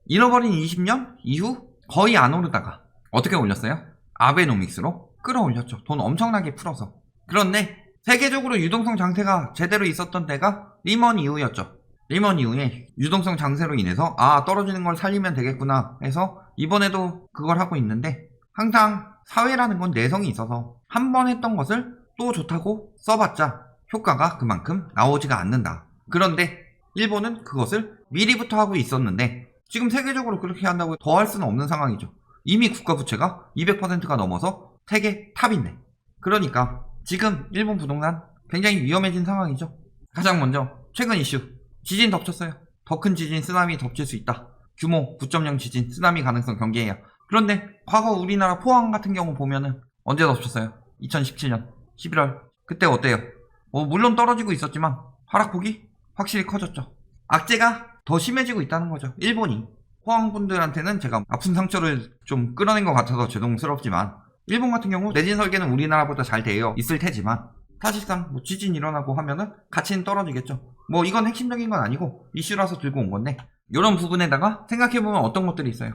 잃어버린 20년 이후 거의 안 오르다가 어떻게 올렸어요? 아베노믹스로 끌어올렸죠. 돈 엄청나게 풀어서. 그런데 세계적으로 유동성 장세가 제대로 있었던 때가 리먼 이후였죠. 리먼 이후에 유동성 장세로 인해서 떨어지는 걸 살리면 되겠구나 해서 이번에도 그걸 하고 있는데, 항상 사회라는 건 내성이 있어서 한 번 했던 것을 또 좋다고 써봤자 효과가 그만큼 나오지가 않는다. 그런데 일본은 그것을 미리부터 하고 있었는데 지금 세계적으로 그렇게 한다고 더 할 수는 없는 상황이죠. 이미 국가 부채가 200%가 넘어서 세계 탑인데. 그러니까 지금 일본 부동산 굉장히 위험해진 상황이죠. 가장 먼저 최근 이슈, 지진 덮쳤어요. 더 큰 지진, 쓰나미 덮칠 수 있다. 규모 9.0 지진, 쓰나미 가능성 경계해야. 그런데 과거 우리나라 포항 같은 경우 보면은 언제 덮쳤어요? 2017년 11월. 그때 어때요? 물론 떨어지고 있었지만 하락폭이 확실히 커졌죠. 악재가 더 심해지고 있다는 거죠. 일본이. 포항 분들한테는 제가 아픈 상처를 좀 끌어낸 것 같아서 죄송스럽지만, 일본 같은 경우 내진 설계는 우리나라보다 잘 되어 있을 테지만 사실상 지진 일어나고 하면은 가치는 떨어지겠죠. 이건 핵심적인 건 아니고 이슈라서 들고 온 건데, 이런 부분에다가 생각해보면 어떤 것들이 있어요.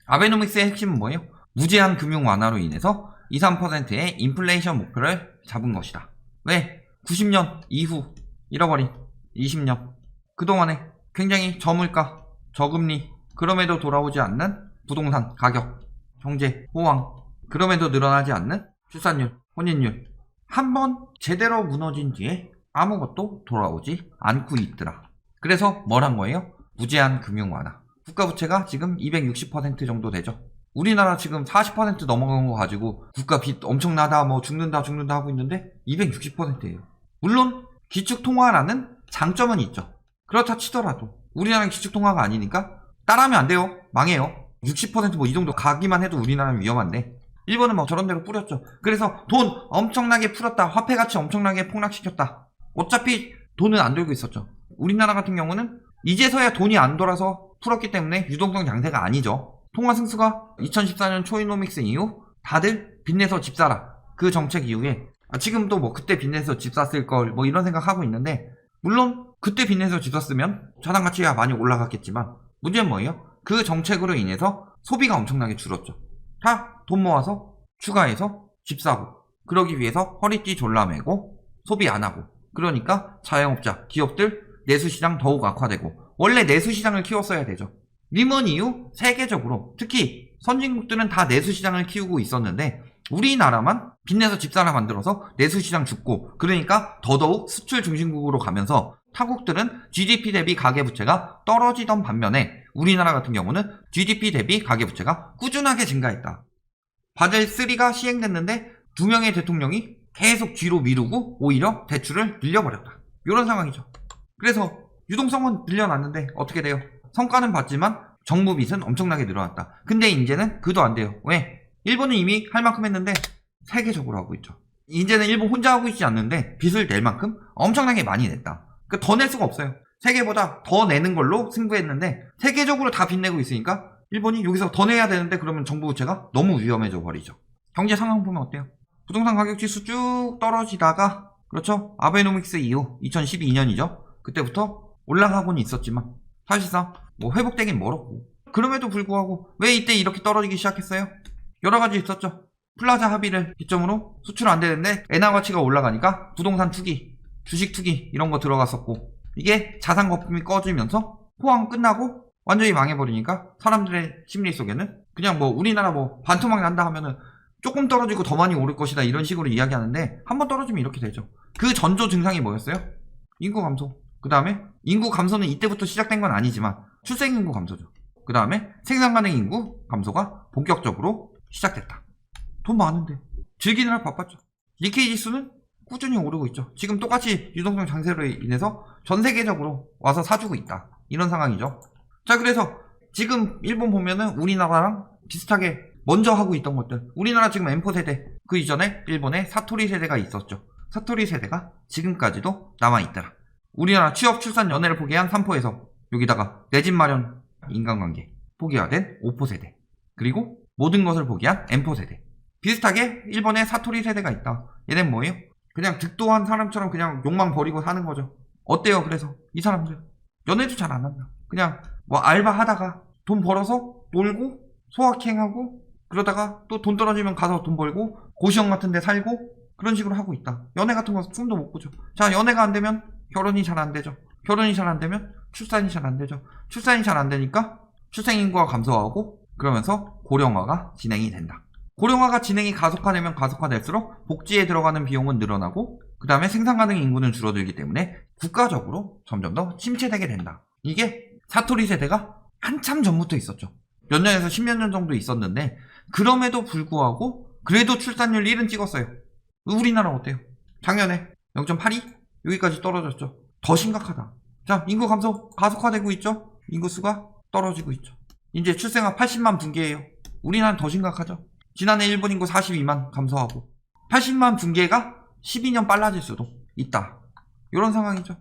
아베노믹스의 핵심은 뭐예요? 무제한 금융 완화로 인해서 2, 3%의 인플레이션 목표를 잡은 것이다. 왜? 90년 이후 잃어버린 20년 그동안에 굉장히 저물가, 저금리, 그럼에도 돌아오지 않는 부동산 가격, 경제 호황, 그럼에도 늘어나지 않는 출산율, 혼인율, 한번 제대로 무너진 뒤에 아무것도 돌아오지 않고 있더라. 그래서 뭘 한 거예요? 무제한 금융 완화. 국가부채가 지금 260% 정도 되죠. 우리나라 지금 40% 넘어간 거 가지고 국가 빚 엄청나다, 죽는다 하고 있는데 260%예요. 물론 기축통화라는 장점은 있죠. 그렇다 치더라도 우리나라는 기축통화가 아니니까 따라하면 안 돼요. 망해요. 60% 이 정도 가기만 해도 우리나라는 위험한데, 일본은 저런 대로 뿌렸죠. 그래서 돈 엄청나게 풀었다. 화폐 가치 엄청나게 폭락시켰다. 어차피 돈은 안 돌고 있었죠. 우리나라 같은 경우는 이제서야 돈이 안 돌아서 풀었기 때문에 유동성 장세가 아니죠. 통화 승수가 2014년 초이노믹스 이후 다들 빚내서 집 사라. 그 정책 이후에 지금도 그때 빚내서 집 샀을 걸 이런 생각하고 있는데, 물론 그때 빚내서 집 샀으면 자산 가치가 많이 올라갔겠지만 문제는 뭐예요? 그 정책으로 인해서 소비가 엄청나게 줄었죠. 다 돈 모아서 추가해서 집 사고, 그러기 위해서 허리띠 졸라매고 소비 안 하고, 그러니까 자영업자, 기업들 내수시장 더욱 악화되고, 원래 내수시장을 키웠어야 되죠. 리먼 이후 세계적으로 특히 선진국들은 다 내수시장을 키우고 있었는데 우리나라만 빚내서 집사라 만들어서 내수시장 죽고, 그러니까 더더욱 수출 중심국으로 가면서 타국들은 GDP 대비 가계부채가 떨어지던 반면에 우리나라 같은 경우는 GDP 대비 가계부채가 꾸준하게 증가했다. 바젤 3가 시행됐는데 2명의 대통령이 계속 뒤로 미루고 오히려 대출을 늘려버렸다. 이런 상황이죠. 그래서 유동성은 늘려놨는데 어떻게 돼요? 성과는 봤지만 정부 빚은 엄청나게 늘어났다. 근데 이제는 그도 안 돼요. 왜? 일본은 이미 할 만큼 했는데 세계적으로 하고 있죠. 이제는 일본 혼자 하고 있지 않는데 빚을 낼 만큼 엄청나게 많이 냈다. 그러니까 더 낼 수가 없어요. 세계보다 더 내는 걸로 승부했는데 세계적으로 다 빚내고 있으니까 일본이 여기서 더 내야 되는데 그러면 정부 부채가 너무 위험해져 버리죠. 경제 상황 보면 어때요? 부동산 가격 지수 쭉 떨어지다가, 그렇죠? 아베노믹스 이후 2012년이죠. 그때부터 올라가고는 있었지만 사실상 회복되긴 멀었고, 그럼에도 불구하고 왜 이때 이렇게 떨어지기 시작했어요? 여러 가지 있었죠. 플라자 합의를 기점으로 수출 안 되는데 엔화 가치가 올라가니까 부동산 투기, 주식 투기 이런 거 들어갔었고, 이게 자산 거품이 꺼지면서 포항 끝나고 완전히 망해버리니까 사람들의 심리 속에는 그냥 우리나라 반토막 난다 하면은 조금 떨어지고 더 많이 오를 것이다 이런 식으로 이야기하는데, 한번 떨어지면 이렇게 되죠. 그 전조 증상이 뭐였어요? 인구 감소. 그 다음에 인구 감소는 이때부터 시작된 건 아니지만 출생 인구 감소죠. 그 다음에 생산 가능 인구 감소가 본격적으로 시작됐다. 돈 많은데 즐기느라 바빴죠. 니케이 지수는 꾸준히 오르고 있죠. 지금 똑같이 유동성 장세로 인해서 전 세계적으로 와서 사주고 있다. 이런 상황이죠. 자, 그래서 지금 일본 보면은 우리나라랑 비슷하게 먼저 하고 있던 것들, 우리나라 지금 M4 세대, 그 이전에 일본의 사토리 세대가 있었죠. 사토리 세대가 지금까지도 남아있더라. 우리나라 취업 출산 연애를 포기한 3포에서 여기다가 내 집 마련 인간관계 포기화된 5포 세대, 그리고 모든 것을 포기한 M4 세대, 비슷하게 일본의 사토리 세대가 있다. 얘는 뭐예요? 그냥 득도한 사람처럼 그냥 욕망 버리고 사는 거죠. 어때요? 그래서 이 사람들 연애도 잘 안 한다. 그냥 알바 하다가 돈 벌어서 놀고 소확행하고 그러다가 또 돈 떨어지면 가서 돈 벌고 고시원 같은 데 살고 그런 식으로 하고 있다. 연애 같은 거 꿈도 못 꾸죠. 자, 연애가 안 되면 결혼이 잘 안 되죠. 결혼이 잘 안 되면 출산이 잘 안 되죠. 출산이 잘 안 되니까 출생인구가 감소하고 그러면서 고령화가 진행이 된다. 고령화가 진행이 가속화되면 가속화될수록 복지에 들어가는 비용은 늘어나고 그 다음에 생산 가능 인구는 줄어들기 때문에 국가적으로 점점 더 침체되게 된다. 이게 사토리 세대가 한참 전부터 있었죠. 몇 년에서 10몇 년 정도 있었는데 그럼에도 불구하고 그래도 출산율 1은 찍었어요. 우리나라 어때요? 작년에 0.82? 여기까지 떨어졌죠. 더 심각하다. 자, 인구 감소 가속화되고 있죠. 인구수가 떨어지고 있죠. 이제 출생아 80만 붕괴예요. 우리나라는 더 심각하죠. 지난해 일본 인구 42만 감소하고 80만 붕괴가 12년 빨라질 수도 있다. 이런 상황이죠.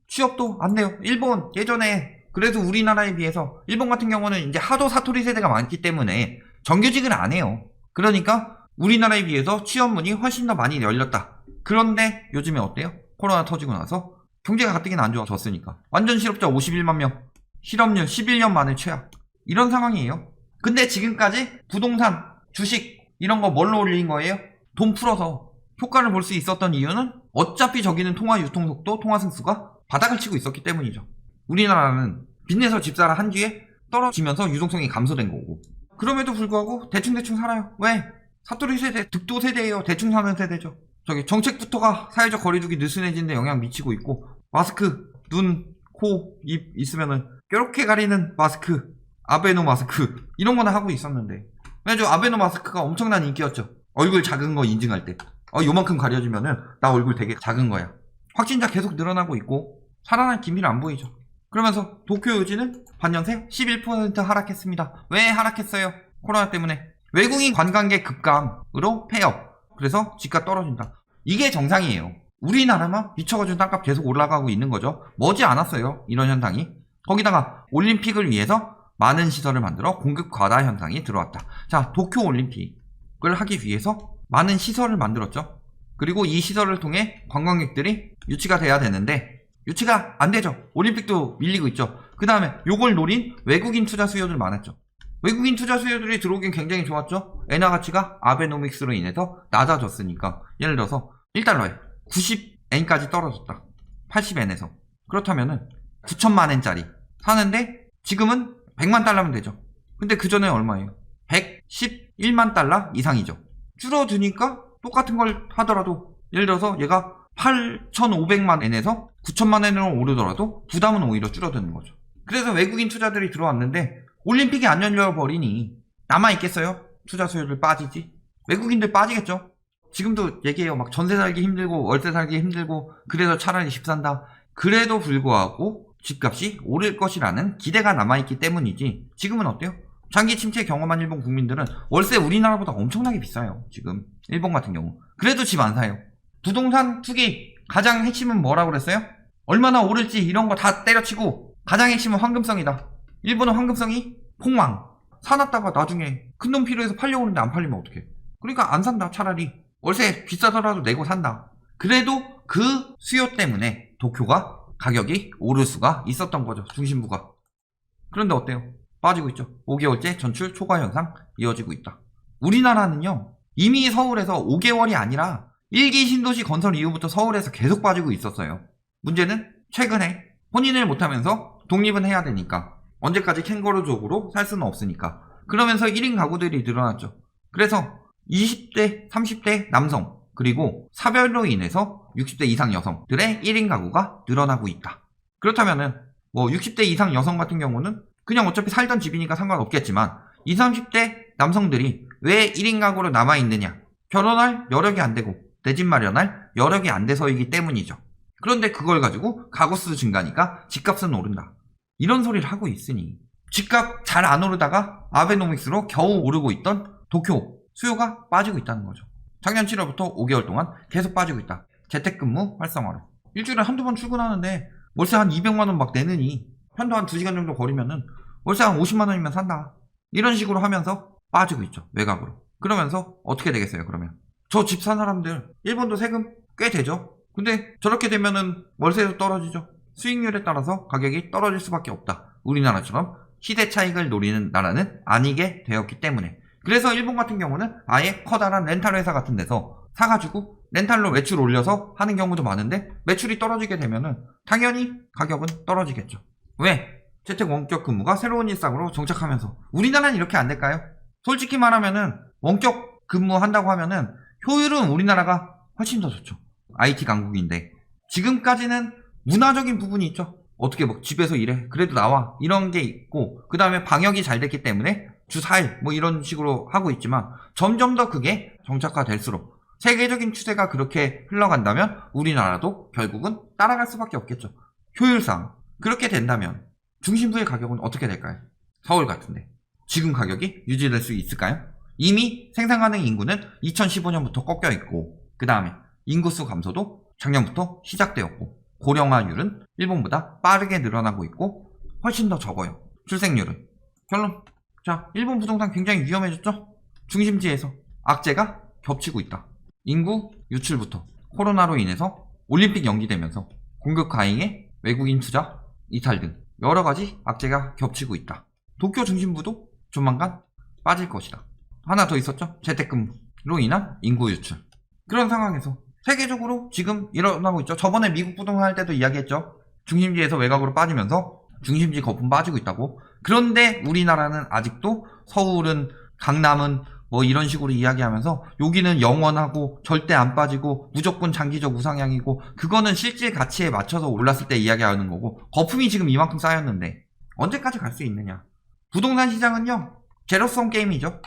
취업도 안 돼요. 일본 예전에 그래도 우리나라에 비해서 일본 같은 경우는 이제 하도 사토리 세대가 많기 때문에 정규직을 안 해요. 그러니까 우리나라에 비해서 취업문이 훨씬 더 많이 열렸다. 그런데 요즘에 어때요? 코로나 터지고 나서 경제가 가뜩이나 안 좋아졌으니까 완전 실업자 51만 명, 실업률 11년 만에 최악. 이런 상황이에요. 근데 지금까지 부동산, 주식 이런 거 뭘로 올린 거예요? 돈 풀어서 효과를 볼 수 있었던 이유는 어차피 저기는 통화 유통속도, 통화 승수가 바닥을 치고 있었기 때문이죠. 우리나라는 빚내서 집 사라 한 뒤에 떨어지면서 유동성이 감소된 거고 그럼에도 불구하고 대충대충 살아요. 왜? 사토리 세대, 득도 세대예요. 대충 사는 세대죠. 저기 정책부터가 사회적 거리두기 느슨해지는데 영향 미치고 있고 마스크, 눈, 코, 입 있으면은 뾰족해 가리는 마스크, 아베노 마스크 이런 거나 하고 있었는데 왜죠? 아베노 마스크가 엄청난 인기였죠. 얼굴 작은 거 인증할 때 요만큼 가려지면은 나 얼굴 되게 작은 거야. 확진자 계속 늘어나고 있고 살아날 기미는 안 보이죠. 그러면서 도쿄 요지는 반년새 11% 하락했습니다. 왜 하락했어요? 코로나 때문에. 외국인 관광객 급감으로 폐업. 그래서 집값 떨어진다. 이게 정상이에요. 우리나라만 미쳐가지고 땅값 계속 올라가고 있는 거죠. 머지 않았어요. 이런 현상이. 거기다가 올림픽을 위해서 많은 시설을 만들어 공급 과다 현상이 들어왔다. 자, 도쿄 올림픽을 하기 위해서 많은 시설을 만들었죠. 그리고 이 시설을 통해 관광객들이 유치가 돼야 되는데 유치가 안 되죠. 올림픽도 밀리고 있죠. 그 다음에 요걸 노린 외국인 투자 수요들 많았죠. 외국인 투자 수요들이 들어오긴 굉장히 좋았죠. 엔화 가치가 아베노믹스로 인해서 낮아졌으니까 예를 들어서 1달러에 90엔까지 떨어졌다. 80엔에서. 그렇다면은 9천만엔짜리 사는데 지금은 100만 달러면 되죠. 근데 그 전에 얼마예요? 111만 달러 이상이죠. 줄어드니까 똑같은 걸 하더라도 예를 들어서 얘가 8,500만 엔에서 9천만 엔으로 오르더라도 부담은 오히려 줄어드는 거죠. 그래서 외국인 투자들이 들어왔는데 올림픽이 안 열려버리니 남아있겠어요? 투자 수요를 빠지지? 외국인들 빠지겠죠? 지금도 얘기해요. 막 전세 살기 힘들고 월세 살기 힘들고 그래서 차라리 집 산다. 그래도 불구하고 집값이 오를 것이라는 기대가 남아있기 때문이지 지금은 어때요? 장기 침체 경험한 일본 국민들은 월세 우리나라보다 엄청나게 비싸요. 지금 일본 같은 경우. 그래도 집 안 사요. 부동산 투기 가장 핵심은 뭐라고 그랬어요? 얼마나 오를지 이런 거 다 때려치고 가장 핵심은 황금성이다. 일본은 황금성이 폭망. 사놨다가 나중에 큰돈 필요해서 팔려고 하는데 안 팔리면 어떡해. 그러니까 안 산다. 차라리 월세 비싸더라도 내고 산다. 그래도 그 수요 때문에 도쿄가 가격이 오를 수가 있었던 거죠. 중심부가. 그런데 어때요? 빠지고 있죠. 5개월째 전출 초과 현상 이어지고 있다. 우리나라는요. 이미 서울에서 5개월이 아니라 1기 신도시 건설 이후부터 서울에서 계속 빠지고 있었어요. 문제는 최근에 혼인을 못하면서 독립은 해야 되니까 언제까지 캥거루족으로 살 수는 없으니까 그러면서 1인 가구들이 늘어났죠. 그래서 20대, 30대 남성 그리고 사별로 인해서 60대 이상 여성들의 1인 가구가 늘어나고 있다. 그렇다면은 뭐 60대 이상 여성 같은 경우는 그냥 어차피 살던 집이니까 상관없겠지만 20, 30대 남성들이 왜 1인 가구로 남아있느냐? 결혼할 여력이 안 되고 내 집 마련할 여력이 안 돼서이기 때문이죠. 그런데 그걸 가지고 가구수 증가니까 집값은 오른다. 이런 소리를 하고 있으니 집값 잘 안 오르다가 아베노믹스로 겨우 오르고 있던 도쿄 수요가 빠지고 있다는 거죠. 작년 7월부터 5개월 동안 계속 빠지고 있다. 재택근무 활성화로. 일주일에 한두 번 출근하는데 월세 한 200만원 막 내느니 편도 한 2시간 정도 거리면은 월세 한 50만원이면 산다. 이런 식으로 하면서 빠지고 있죠. 외곽으로. 그러면서 어떻게 되겠어요 그러면? 저 집 산 사람들 일본도 세금 꽤 되죠. 근데 저렇게 되면은 월세도 떨어지죠. 수익률에 따라서 가격이 떨어질 수밖에 없다. 우리나라처럼 시대 차익을 노리는 나라는 아니게 되었기 때문에. 그래서 일본 같은 경우는 아예 커다란 렌탈 회사 같은 데서 사가지고 렌탈로 매출 올려서 하는 경우도 많은데, 매출이 떨어지게 되면은 당연히 가격은 떨어지겠죠. 왜? 재택 원격 근무가 새로운 일상으로 정착하면서. 우리나라는 이렇게 안 될까요? 솔직히 말하면은 원격 근무한다고 하면은 효율은 우리나라가 훨씬 더 좋죠. IT 강국인데. 지금까지는 문화적인 부분이 있죠. 어떻게 뭐 집에서 일해, 그래도 나와, 이런 게 있고, 그 다음에 방역이 잘 됐기 때문에 주 4일 뭐 이런 식으로 하고 있지만, 점점 더 그게 정착화될수록 세계적인 추세가 그렇게 흘러간다면 우리나라도 결국은 따라갈 수밖에 없겠죠. 효율상 그렇게 된다면 중심부의 가격은 어떻게 될까요? 서울 같은데 지금 가격이 유지될 수 있을까요? 이미 생산 가능 인구는 2015년부터 꺾여 있고, 그 다음에 인구수 감소도 작년부터 시작되었고, 고령화율은 일본보다 빠르게 늘어나고 있고 훨씬 더 적어요. 출생률은. 결론. 자, 일본 부동산 굉장히 위험해졌죠? 중심지에서 악재가 겹치고 있다. 인구 유출부터 코로나로 인해서 올림픽 연기되면서 공급 과잉에 외국인 투자 이탈 등 여러가지 악재가 겹치고 있다. 도쿄 중심부도 조만간 빠질 것이다. 하나 더 있었죠? 재택근무로 인한 인구 유출. 그런 상황에서 세계적으로 지금 일어나고 있죠. 저번에 미국 부동산 할 때도 이야기했죠. 중심지에서 외곽으로 빠지면서 중심지 거품 빠지고 있다고. 그런데 우리나라는 아직도 서울은, 강남은 뭐 이런 식으로 이야기하면서 여기는 영원하고 절대 안 빠지고 무조건 장기적 우상향이고, 그거는 실질 가치에 맞춰서 올랐을 때 이야기하는 거고, 거품이 지금 이만큼 쌓였는데 언제까지 갈 수 있느냐. 부동산 시장은요, 제로섬 게임이죠.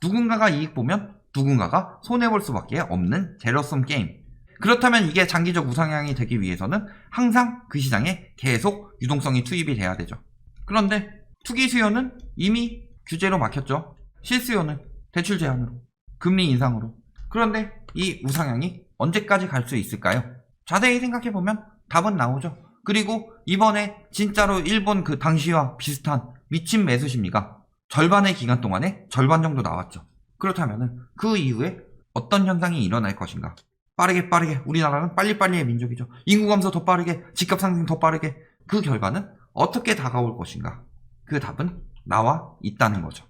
누군가가 이익 보면 누군가가 손해볼 수밖에 없는 제로섬 게임. 그렇다면 이게 장기적 우상향이 되기 위해서는 항상 그 시장에 계속 유동성이 투입이 돼야 되죠. 그런데 투기 수요는 이미 규제로 막혔죠. 실수요는 대출 제한으로, 금리 인상으로. 그런데 이 우상향이 언제까지 갈 수 있을까요? 자세히 생각해보면 답은 나오죠. 그리고 이번에 진짜로 일본 그 당시와 비슷한 미친 매수 심리가 절반의 기간 동안에 절반 정도 나왔죠. 그렇다면 그 이후에 어떤 현상이 일어날 것인가? 빠르게 우리나라는 빨리빨리의 민족이죠. 인구 감소 더 빠르게, 집값 상승 더 빠르게. 그 결과는 어떻게 다가올 것인가? 그 답은 나와 있다는 거죠.